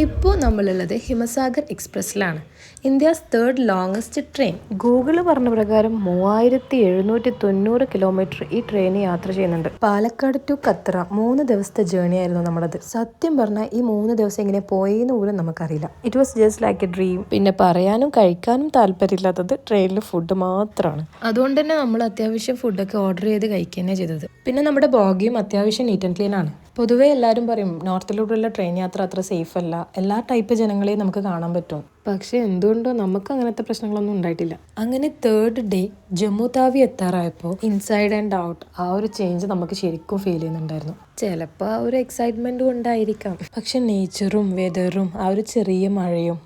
ഇപ്പോൾ നമ്മളുള്ളത് ഹിമസാഗർ എക്സ്പ്രസ്സിലാണ്. India's third longest train. Google പറഞ്ഞ പ്രകാരം 3790 കിലോമീറ്റർ ഈ ട്രെയിൻ യാത്ര ചെയ്യുന്നുണ്ട്. പാലക്കാട് ടു ഖത്ര 3 ദിവസത്തെ ജേർണി ആയിരുന്നു നമ്മളത്. സത്യം പറഞ്ഞാൽ ഈ 3 ദിവസം എങ്ങനെ പോയെന്ന് പോലും നമുക്കറിയില്ല. It was just like A dream. പിന്നെ പറയാനും കഴിക്കാനും താല്പര്യമില്ലാത്തത് ട്രെയിനിൽ ഫുഡ് മാത്രമാണ്. അതുകൊണ്ട് തന്നെ നമ്മൾ അത്യാവശ്യം ഫുഡൊക്കെ ഓർഡർ ചെയ്ത് കഴിക്കുകയാണ് ചെയ്തത്. പിന്നെ നമ്മുടെ ബോഗിയും അത്യാവശ്യം നീറ്റ് ആൻഡ് ക്ലീൻ ആണ്. പൊതുവേ എല്ലാവരും പറയും നോർത്തിലൂടെയുള്ള ട്രെയിൻ യാത്ര അത്ര സേഫ് അല്ല, എല്ലാ ടൈപ്പ് ജനങ്ങളെയും നമുക്ക് കാണാൻ പറ്റും. പക്ഷെ എന്തുകൊണ്ടോ നമുക്ക് അങ്ങനത്തെ പ്രശ്നങ്ങളൊന്നും ഉണ്ടായിട്ടില്ല. അങ്ങനെ തേർഡ് ഡേ ജമ്മു താവി എത്താറായപ്പോൾ ഇൻസൈഡ് ആൻഡ് ഔട്ട് ആ ഒരു ചേഞ്ച് നമുക്ക് ശരിക്കും ഫീൽ ചെയ്യുന്നുണ്ടായിരുന്നു. ചിലപ്പോൾ ആ ഒരു എക്സൈറ്റ്മെന്റ് കൊണ്ടായിരിക്കാം. പക്ഷെ നേച്ചറും വെതറും ആ ഒരു ചെറിയ മഴയും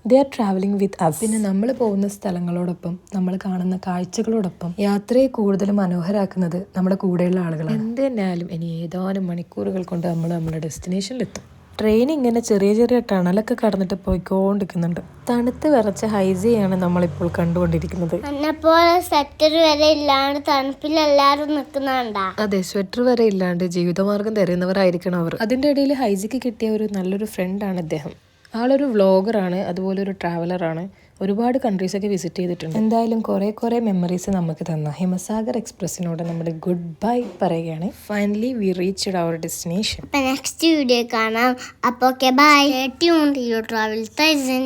they are travelling with us. പിന്നെ നമ്മൾ പോകുന്ന സ്ഥലങ്ങളോടൊപ്പം നമ്മൾ കാണുന്ന കാഴ്ചകളോടൊപ്പം യാത്രയെ കൂടുതൽ മനോഹരാക്കുന്നത് നമ്മുടെ കൂടെയുള്ള ആളുകളാണ്. എന്ത് തന്നെയാലും ഇനി ഏതാനും മണിക്കൂറുകൾ കൊണ്ട് നമ്മൾ നമ്മുടെ ഡെസ്റ്റിനേഷനിലെത്തും. ട്രെയിൻ ഇങ്ങനെ ചെറിയ ചെറിയ ടണലൊക്കെ കടന്നിട്ട് പോയിക്കൊണ്ടിരിക്കുന്നുണ്ട്. തണുത്ത് വിറച്ച ഹൈസിയാണ് നമ്മളിപ്പോൾ കണ്ടുകൊണ്ടിരിക്കുന്നത്. സ്വെറ്റർ വരെ ഇല്ലാണ്ട് തണുപ്പിൽ എല്ലാവരും നിൽക്കുന്നുണ്ടാ. അതെ, സ്വെറ്റർ വരെ ഇല്ലാണ്ട് ജീവിതമാർഗം തരുന്നവരായിരിക്കണം അവർ. അതിൻ്റെ ഇടയിൽ ഹൈസിക്ക് കിട്ടിയ ഒരു നല്ലൊരു ഫ്രണ്ടാണ് ഇദ്ദേഹം. ആളൊരു വ്ളോഗറാണ്, അതുപോലെ ഒരു ട്രാവലറാണ്. ഒരുപാട് കൺട്രീസൊക്കെ വിസിറ്റ് ചെയ്തിട്ടുണ്ട്. എന്തായാലും കുറേ മെമ്മറീസ് നമുക്ക് തന്ന ഹിമസാഗർ എക്സ്പ്രസ്സിനോട് നമ്മൾ ഗുഡ് ബൈ പറയുകയാണ്. Finally we reached our destination. Next video കാണാം. അപ്പോൾ bye. Tune to your travel തൈസൻ.